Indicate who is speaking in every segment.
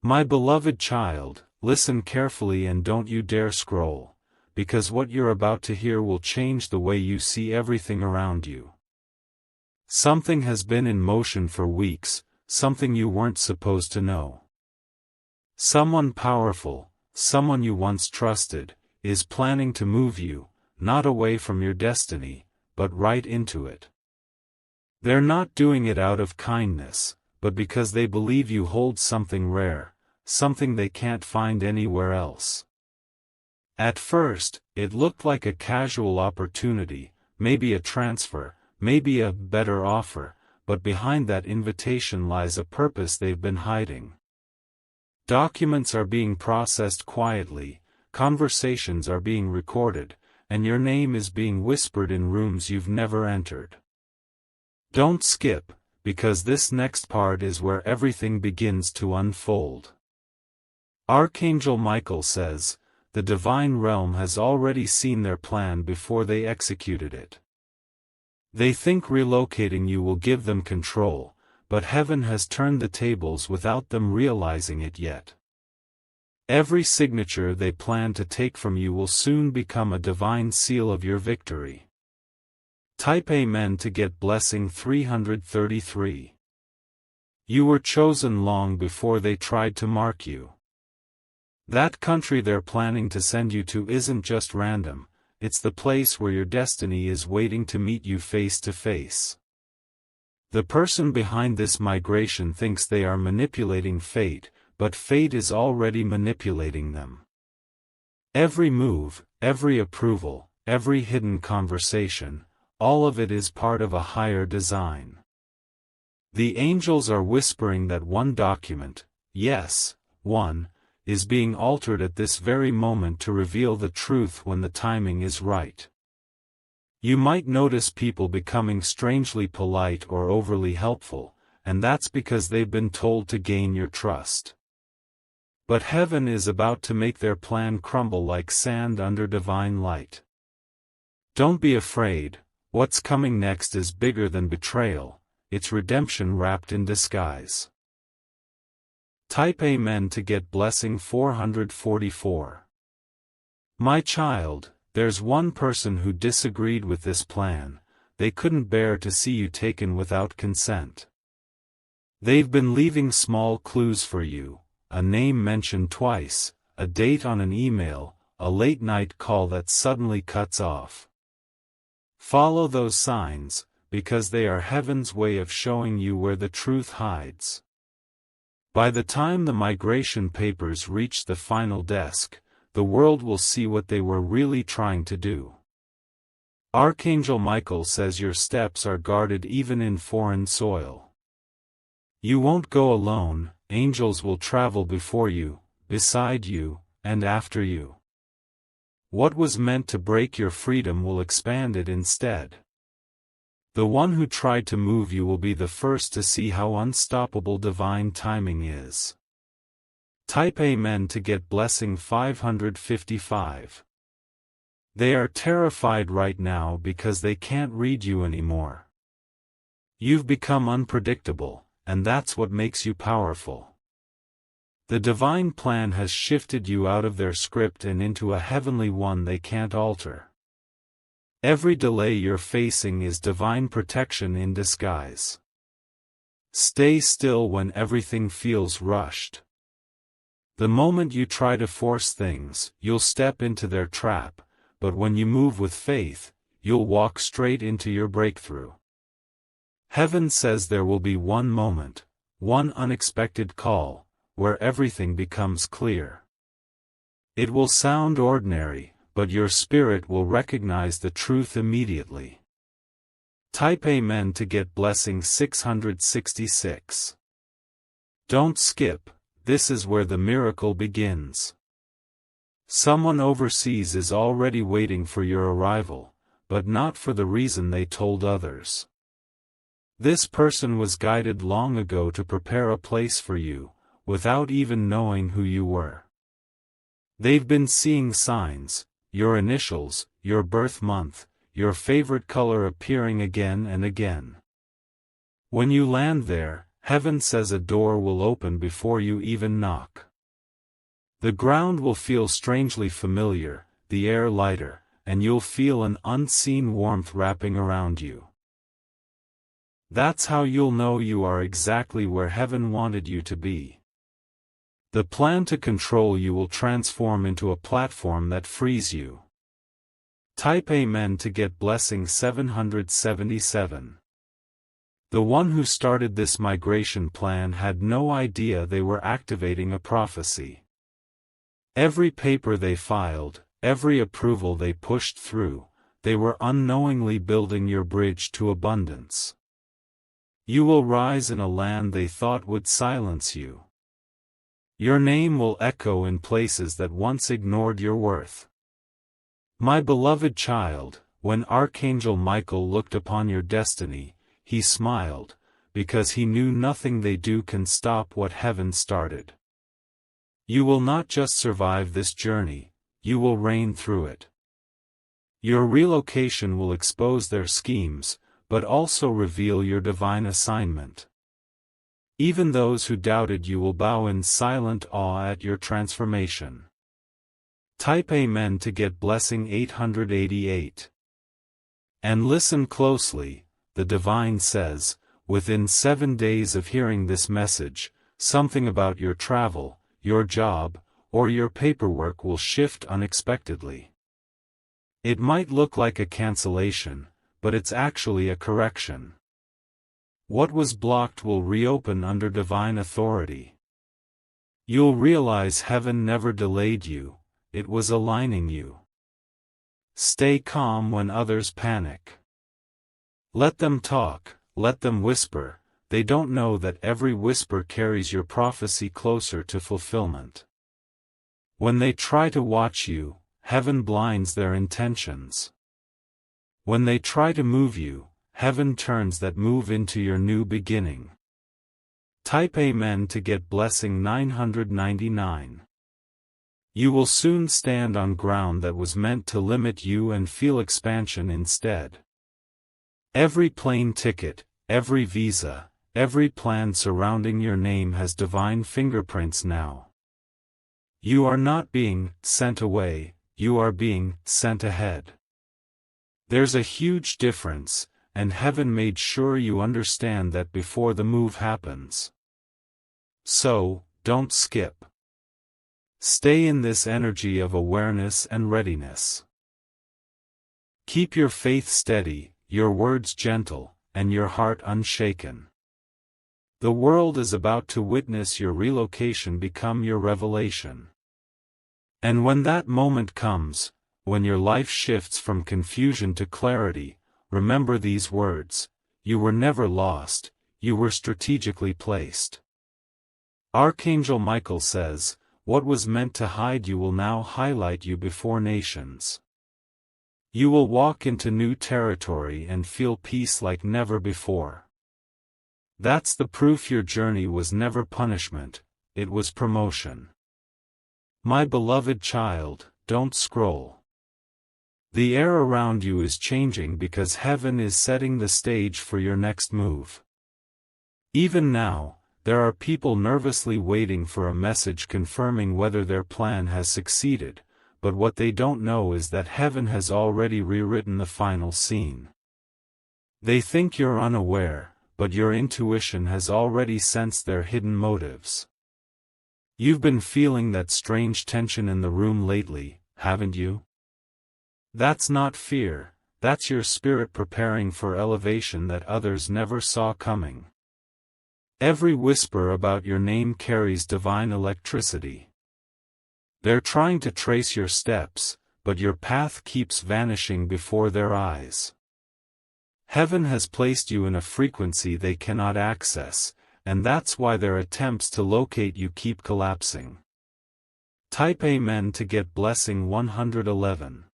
Speaker 1: My beloved child, listen carefully and don't you dare scroll, because what you're about to hear will change the way you see everything around you. Something has been in motion for weeks, something you weren't supposed to know. Someone powerful, someone you once trusted, is planning to move you, not away from your destiny, but right into it. They're not doing it out of kindness, but because they believe you hold something rare, something they can't find anywhere else. At first, it looked like a casual opportunity, maybe a transfer, maybe a better offer, but behind that invitation lies a purpose they've been hiding. Documents are being processed quietly, conversations are being recorded, and your name is being whispered in rooms you've never entered. Don't skip, because this next part is where everything begins to unfold. Archangel Michael says, the divine realm has already seen their plan before they executed it. They think relocating you will give them control, but heaven has turned the tables without them realizing it yet. Every signature they plan to take from you will soon become a divine seal of your victory. Type Amen to get blessing 333. You were chosen long before they tried to mark you. That country they're planning to send you to isn't just random, it's the place where your destiny is waiting to meet you face to face. The person behind this migration thinks they are manipulating fate, but fate is already manipulating them. Every move, every approval, every hidden conversation, all of it is part of a higher design. The angels are whispering that one document, yes, one, is being altered at this very moment to reveal the truth when the timing is right. You might notice people becoming strangely polite or overly helpful, and that's because they've been told to gain your trust. But heaven is about to make their plan crumble like sand under divine light. Don't be afraid, what's coming next is bigger than betrayal, it's redemption wrapped in disguise. Type Amen to get blessing 444. My child, there's one person who disagreed with this plan, they couldn't bear to see you taken without consent. They've been leaving small clues for you, a name mentioned twice, a date on an email, a late-night call that suddenly cuts off. Follow those signs, because they are heaven's way of showing you where the truth hides. By the time the migration papers reach the final desk, the world will see what they were really trying to do. Archangel Michael says your steps are guarded even in foreign soil. You won't go alone, angels will travel before you, beside you, and after you. What was meant to break your freedom will expand it instead. The one who tried to move you will be the first to see how unstoppable divine timing is. Type Amen to get blessing 555. They are terrified right now because they can't read you anymore. You've become unpredictable, and that's what makes you powerful. The divine plan has shifted you out of their script and into a heavenly one they can't alter. Every delay you're facing is divine protection in disguise. Stay still when everything feels rushed. The moment you try to force things, you'll step into their trap, but when you move with faith, you'll walk straight into your breakthrough. Heaven says there will be one moment, one unexpected call, where everything becomes clear. It will sound ordinary, but your spirit will recognize the truth immediately. Type Amen to get blessing 666. Don't skip, this is where the miracle begins. Someone overseas is already waiting for your arrival, but not for the reason they told others. This person was guided long ago to prepare a place for you, without even knowing who you were. They've been seeing signs, your initials, your birth month, your favorite color appearing again and again. When you land there, heaven says a door will open before you even knock. The ground will feel strangely familiar, the air lighter, and you'll feel an unseen warmth wrapping around you. That's how you'll know you are exactly where heaven wanted you to be. The plan to control you will transform into a platform that frees you. Type Amen to get blessing 777. The one who started this migration plan had no idea they were activating a prophecy. Every paper they filed, every approval they pushed through, they were unknowingly building your bridge to abundance. You will rise in a land they thought would silence you. Your name will echo in places that once ignored your worth. My beloved child, when Archangel Michael looked upon your destiny, he smiled, because he knew nothing they do can stop what heaven started. You will not just survive this journey, you will reign through it. Your relocation will expose their schemes, but also reveal your divine assignment. Even those who doubted you will bow in silent awe at your transformation. Type Amen to get blessing 888. And listen closely, the divine says, within 7 days of hearing this message, something about your travel, your job, or your paperwork will shift unexpectedly. It might look like a cancellation, but it's actually a correction. What was blocked will reopen under divine authority. You'll realize heaven never delayed you, it was aligning you. Stay calm when others panic. Let them talk, let them whisper, they don't know that every whisper carries your prophecy closer to fulfillment. When they try to watch you, heaven blinds their intentions. When they try to move you, heaven turns that move into your new beginning. Type Amen to get blessing 999. You will soon stand on ground that was meant to limit you and feel expansion instead. Every plane ticket, every visa, every plan surrounding your name has divine fingerprints now. You are not being sent away, you are being sent ahead. There's a huge difference, and heaven made sure you understand that before the move happens. So, don't skip. Stay in this energy of awareness and readiness. Keep your faith steady, your words gentle, and your heart unshaken. The world is about to witness your relocation become your revelation. And when that moment comes, when your life shifts from confusion to clarity, remember these words: you were never lost, you were strategically placed. Archangel Michael says, what was meant to hide you will now highlight you before nations. You will walk into new territory and feel peace like never before. That's the proof your journey was never punishment, it was promotion. My beloved child, don't scroll. The air around you is changing because heaven is setting the stage for your next move. Even now, there are people nervously waiting for a message confirming whether their plan has succeeded, but what they don't know is that heaven has already rewritten the final scene. They think you're unaware, but your intuition has already sensed their hidden motives. You've been feeling that strange tension in the room lately, haven't you? That's not fear, that's your spirit preparing for elevation that others never saw coming. Every whisper about your name carries divine electricity. They're trying to trace your steps, but your path keeps vanishing before their eyes. Heaven has placed you in a frequency they cannot access, and that's why their attempts to locate you keep collapsing. Type Amen to get blessing 111.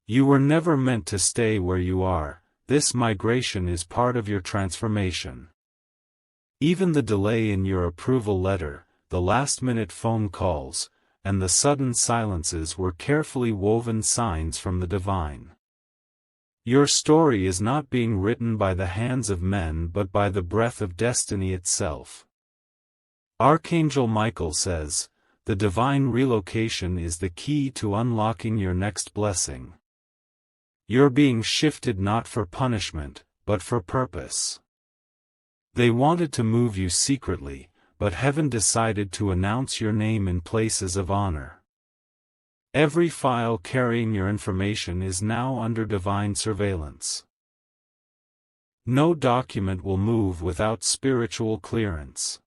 Speaker 1: You were never meant to stay where you are, this migration is part of your transformation. Even the delay in your approval letter, the last-minute phone calls, and the sudden silences were carefully woven signs from the divine. Your story is not being written by the hands of men but by the breath of destiny itself. Archangel Michael says, the divine relocation is the key to unlocking your next blessing. You're being shifted not for punishment, but for purpose. They wanted to move you secretly, but heaven decided to announce your name in places of honor. Every file carrying your information is now under divine surveillance. No document will move without spiritual clearance.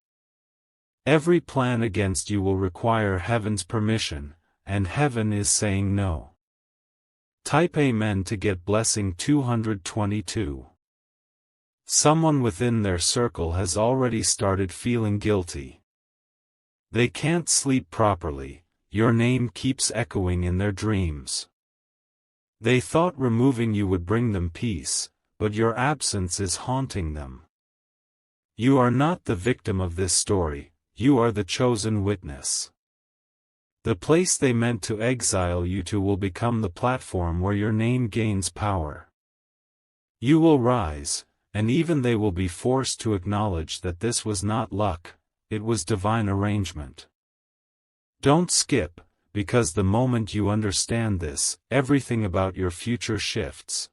Speaker 1: Every plan against you will require heaven's permission, and heaven is saying no. Type Amen to get blessing 222. Someone within their circle has already started feeling guilty. They can't sleep properly. Your name keeps echoing in their dreams. They thought removing you would bring them peace, but your absence is haunting them. You are not the victim of this story, you are the chosen witness. The place they meant to exile you to will become the platform where your name gains power. You will rise, and even they will be forced to acknowledge that this was not luck, it was divine arrangement. Don't skip, because the moment you understand this, everything about your future shifts.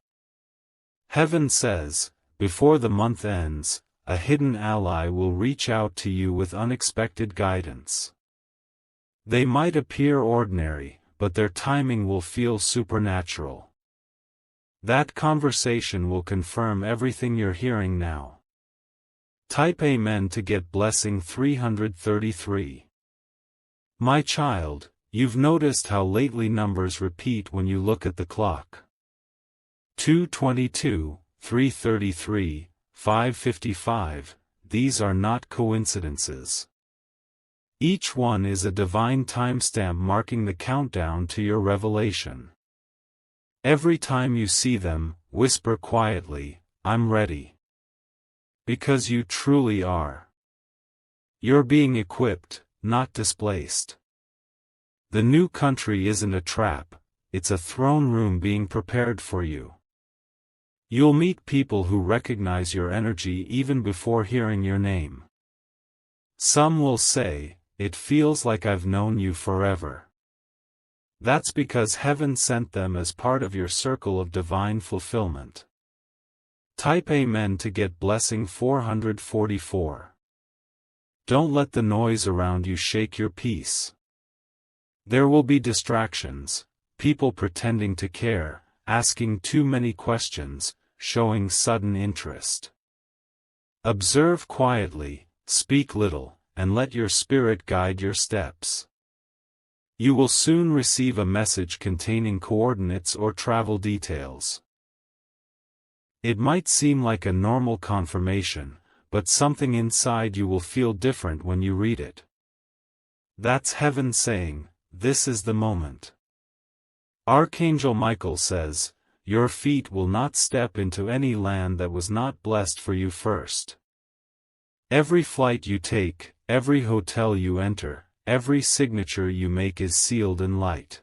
Speaker 1: Heaven says, before the month ends, a hidden ally will reach out to you with unexpected guidance. They might appear ordinary, but their timing will feel supernatural. That conversation will confirm everything you're hearing now. Type Amen to get blessing 333. My child, you've noticed how lately numbers repeat when you look at the clock. 2:22, 3:33, 5:55, these are not coincidences. Each one is a divine timestamp marking the countdown to your revelation. Every time you see them, whisper quietly, I'm ready. Because you truly are. You're being equipped, not displaced. The new country isn't a trap, it's a throne room being prepared for you. You'll meet people who recognize your energy even before hearing your name. Some will say, it feels like I've known you forever. That's because heaven sent them as part of your circle of divine fulfillment. Type Amen to get blessing 444. Don't let the noise around you shake your peace. There will be distractions, people pretending to care, asking too many questions, showing sudden interest. Observe quietly, speak little, and let your spirit guide your steps. You will soon receive a message containing coordinates or travel details. It might seem like a normal confirmation, but something inside you will feel different when you read it. That's heaven saying, this is the moment. Archangel Michael says, your feet will not step into any land that was not blessed for you first. Every flight you take, every hotel you enter, every signature you make is sealed in light.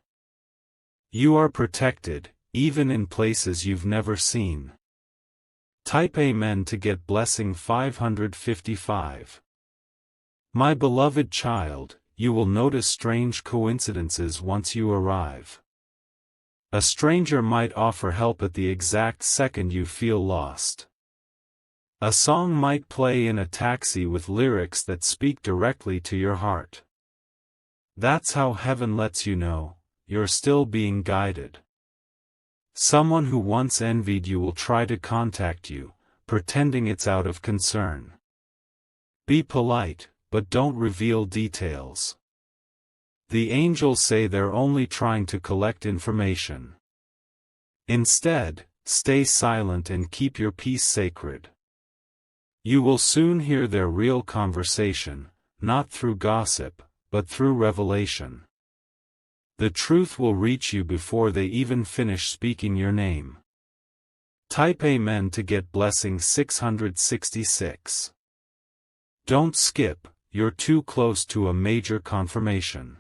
Speaker 1: You are protected, even in places you've never seen. Type Amen to get blessing 555. My beloved child, you will notice strange coincidences once you arrive. A stranger might offer help at the exact second you feel lost. A song might play in a taxi with lyrics that speak directly to your heart. That's how heaven lets you know, you're still being guided. Someone who once envied you will try to contact you, pretending it's out of concern. Be polite, but don't reveal details. The angels say they're only trying to collect information. Instead, stay silent and keep your peace sacred. You will soon hear their real conversation, not through gossip, but through revelation. The truth will reach you before they even finish speaking your name. Type Amen to get blessing 666. Don't skip, you're too close to a major confirmation.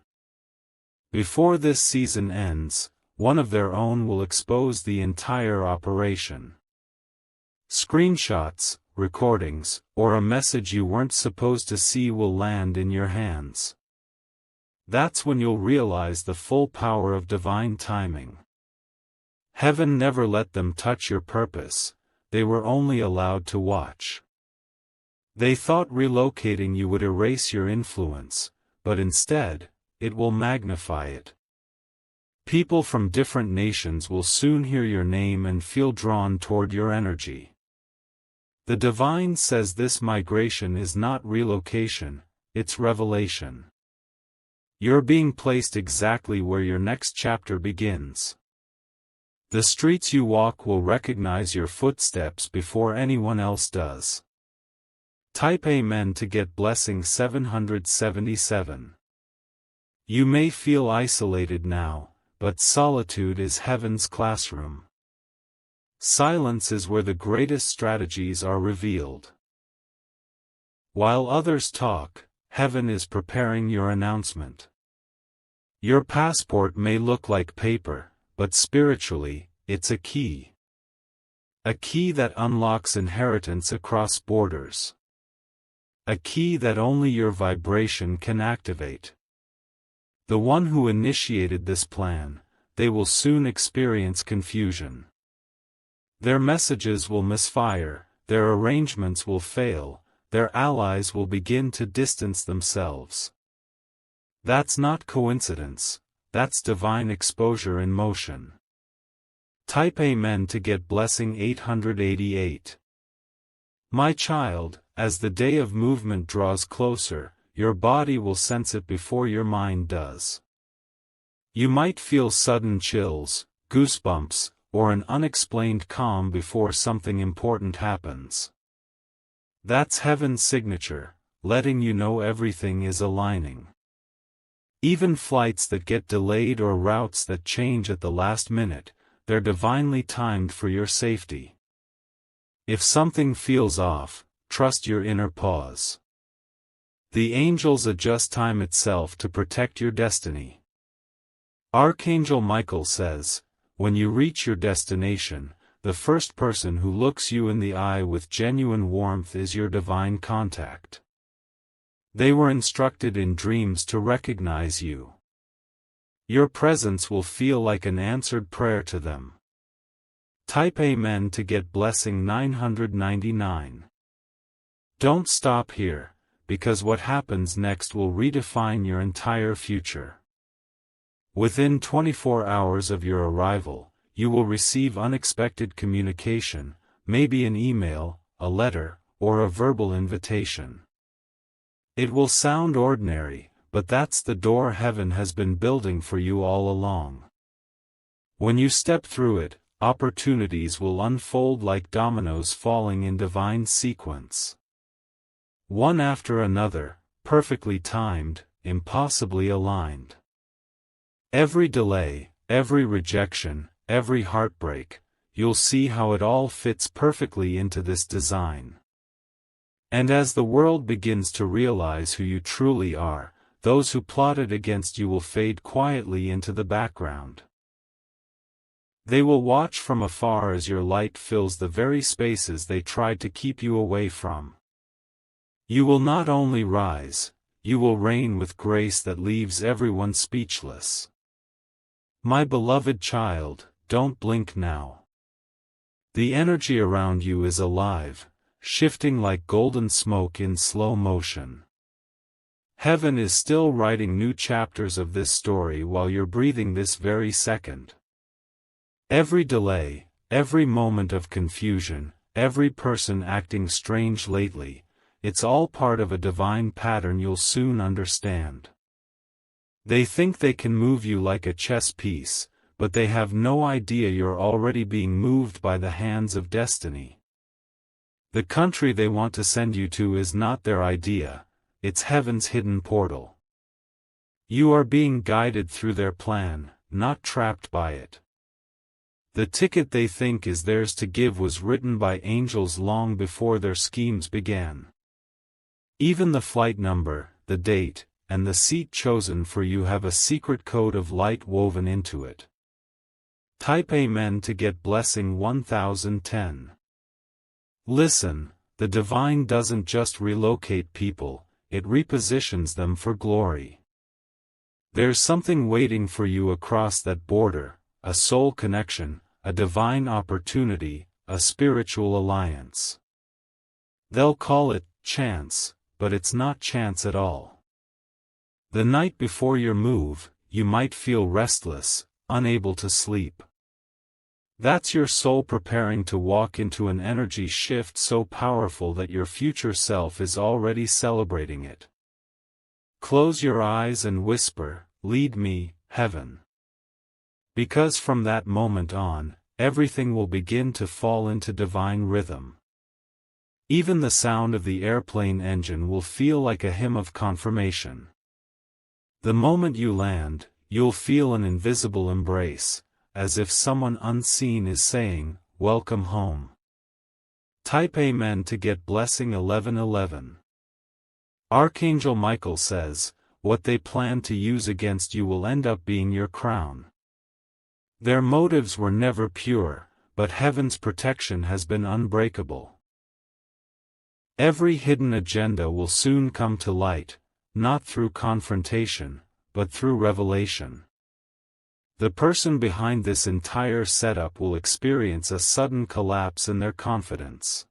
Speaker 1: Before this season ends, one of their own will expose the entire operation. Screenshots, recordings, or a message you weren't supposed to see will land in your hands. That's when you'll realize the full power of divine timing. Heaven never let them touch your purpose, they were only allowed to watch. They thought relocating you would erase your influence, but instead, it will magnify it. People from different nations will soon hear your name and feel drawn toward your energy. The divine says this migration is not relocation, it's revelation. You're being placed exactly where your next chapter begins. The streets you walk will recognize your footsteps before anyone else does. Type Amen to get blessing 777. You may feel isolated now, but solitude is heaven's classroom. Silence is where the greatest strategies are revealed. While others talk, heaven is preparing your announcement. Your passport may look like paper, but spiritually, it's a key. A key that unlocks inheritance across borders. A key that only your vibration can activate. The one who initiated this plan, they will soon experience confusion. Their messages will misfire, their arrangements will fail, their allies will begin to distance themselves. That's not coincidence, that's divine exposure in motion. Type Amen to get blessing 888. My child, as the day of movement draws closer, your body will sense it before your mind does. You might feel sudden chills, goosebumps, or an unexplained calm before something important happens. That's heaven's signature, letting you know everything is aligning. Even flights that get delayed or routes that change at the last minute, they're divinely timed for your safety. If something feels off, trust your inner pause. The angels adjust time itself to protect your destiny. Archangel Michael says, when you reach your destination, the first person who looks you in the eye with genuine warmth is your divine contact. They were instructed in dreams to recognize you. Your presence will feel like an answered prayer to them. Type Amen to get blessing 999. Don't stop here, because what happens next will redefine your entire future. Within 24 hours of your arrival, you will receive unexpected communication, maybe an email, a letter, or a verbal invitation. It will sound ordinary, but that's the door heaven has been building for you all along. When you step through it, opportunities will unfold like dominoes falling in divine sequence. One after another, perfectly timed, impossibly aligned. Every delay, every rejection, every heartbreak, you'll see how it all fits perfectly into this design. And as the world begins to realize who you truly are, those who plotted against you will fade quietly into the background. They will watch from afar as your light fills the very spaces they tried to keep you away from. You will not only rise, you will reign with grace that leaves everyone speechless. My beloved child, don't blink now. The energy around you is alive, shifting like golden smoke in slow motion. Heaven is still writing new chapters of this story while you're breathing this very second. Every delay, every moment of confusion, every person acting strange lately, it's all part of a divine pattern you'll soon understand. They think they can move you like a chess piece, but they have no idea you're already being moved by the hands of destiny. The country they want to send you to is not their idea, it's heaven's hidden portal. You are being guided through their plan, not trapped by it. The ticket they think is theirs to give was written by angels long before their schemes began. Even the flight number, the date, and the seat chosen for you have a secret code of light woven into it. Type Amen to get blessing 1010. Listen, the divine doesn't just relocate people, it repositions them for glory. There's something waiting for you across that border, a soul connection, a divine opportunity, a spiritual alliance. They'll call it chance, but it's not chance at all. The night before your move, you might feel restless, unable to sleep. That's your soul preparing to walk into an energy shift so powerful that your future self is already celebrating it. Close your eyes and whisper, "Lead me, Heaven." Because from that moment on, everything will begin to fall into divine rhythm. Even the sound of the airplane engine will feel like a hymn of confirmation. The moment you land, you'll feel an invisible embrace, as if someone unseen is saying, "Welcome home." Type Amen to get blessing 1111. Archangel Michael says, what they plan to use against you will end up being your crown. Their motives were never pure, but heaven's protection has been unbreakable. Every hidden agenda will soon come to light, not through confrontation, but through revelation. The person behind this entire setup will experience a sudden collapse in their confidence.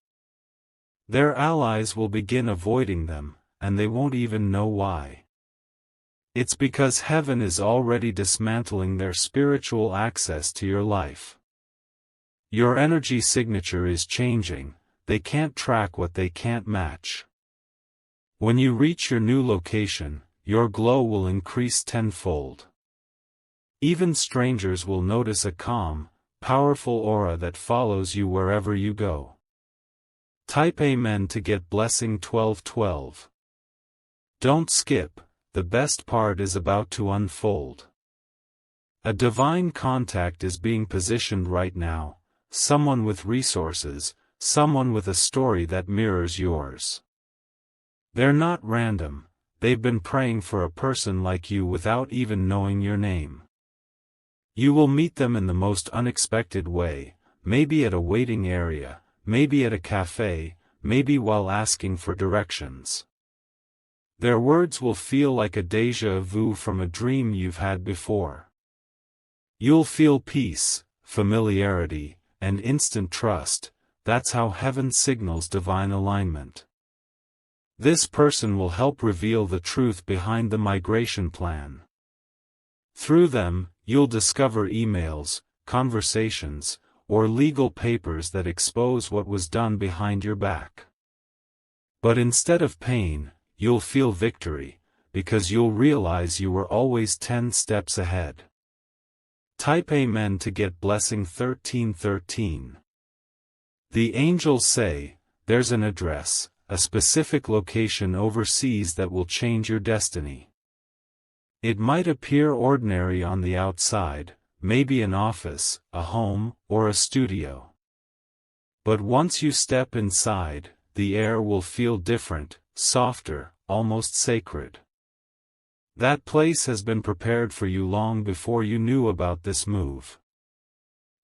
Speaker 1: Their allies will begin avoiding them, and they won't even know why. It's because heaven is already dismantling their spiritual access to your life. Your energy signature is changing, they can't track what they can't match. When you reach your new location, your glow will increase tenfold. Even strangers will notice a calm, powerful aura that follows you wherever you go. Type Amen to get blessing 1212. Don't skip, the best part is about to unfold. A divine contact is being positioned right now, someone with resources, someone with a story that mirrors yours. They're not random, they've been praying for a person like you without even knowing your name. You will meet them in the most unexpected way, maybe at a waiting area, maybe at a cafe, maybe while asking for directions. Their words will feel like a déjà vu from a dream you've had before. You'll feel peace, familiarity, and instant trust. That's how heaven signals divine alignment. This person will help reveal the truth behind the migration plan. Through them, you'll discover emails, conversations, or legal papers that expose what was done behind your back. But instead of pain, you'll feel victory, because you'll realize you were always 10 steps ahead. Type Amen to get blessing 1313. The angels say, there's an address, a specific location overseas that will change your destiny. It might appear ordinary on the outside, maybe an office, a home, or a studio. But once you step inside, the air will feel different, softer, almost sacred. That place has been prepared for you long before you knew about this move.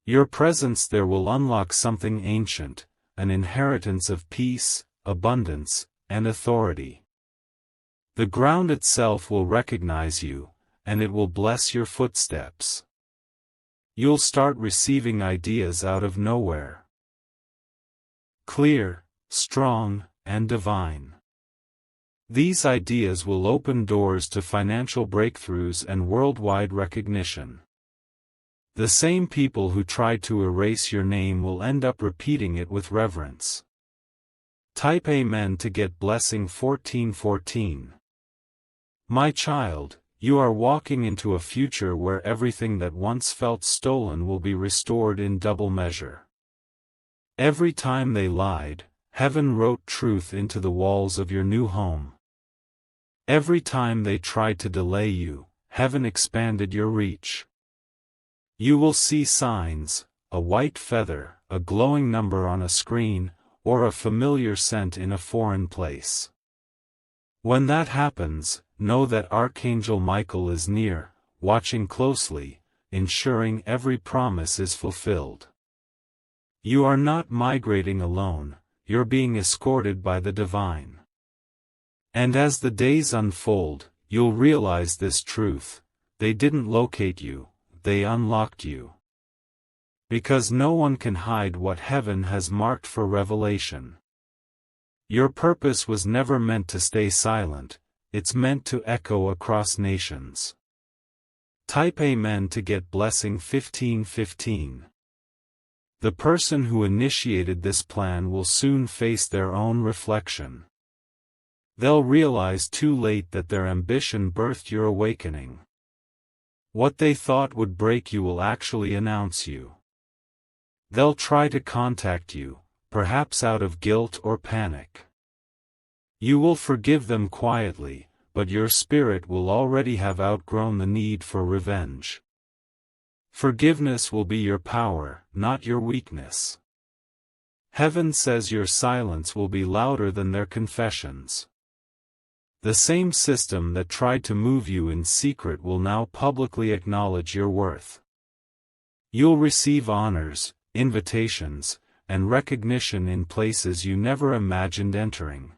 Speaker 1: Your presence there will unlock something ancient, an inheritance of peace, abundance, and authority. The ground itself will recognize you, and it will bless your footsteps. You'll start receiving ideas out of nowhere. Clear, strong, and divine. These ideas will open doors to financial breakthroughs and worldwide recognition. The same people who tried to erase your name will end up repeating it with reverence. Type Amen to get blessing 1414. My child, you are walking into a future where everything that once felt stolen will be restored in double measure. Every time they lied, heaven wrote truth into the walls of your new home. Every time they tried to delay you, heaven expanded your reach. You will see signs, a white feather, a glowing number on a screen, or a familiar scent in a foreign place. When that happens, know that Archangel Michael is near, watching closely, ensuring every promise is fulfilled. You are not migrating alone, you're being escorted by the divine. And as the days unfold, you'll realize this truth: they didn't locate you, they unlocked you. Because no one can hide what heaven has marked for revelation. Your purpose was never meant to stay silent, it's meant to echo across nations. Type Amen to get blessing 1515. The person who initiated this plan will soon face their own reflection. They'll realize too late that their ambition birthed your awakening. What they thought would break you will actually announce you. They'll try to contact you, perhaps out of guilt or panic. You will forgive them quietly, but your spirit will already have outgrown the need for revenge. Forgiveness will be your power, not your weakness. Heaven says your silence will be louder than their confessions. The same system that tried to move you in secret will now publicly acknowledge your worth. You'll receive honors, invitations, and recognition in places you never imagined entering.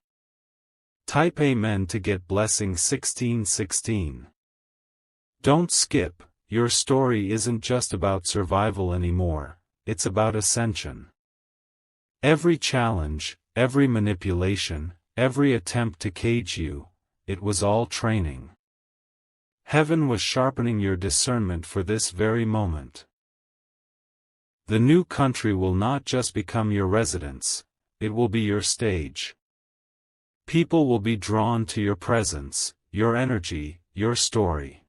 Speaker 1: Type Amen to get blessing 1616. Don't skip, your story isn't just about survival anymore, it's about ascension. Every challenge, every manipulation, every attempt to cage you, it was all training. Heaven was sharpening your discernment for this very moment. The new country will not just become your residence, it will be your stage. People will be drawn to your presence, your energy, your story.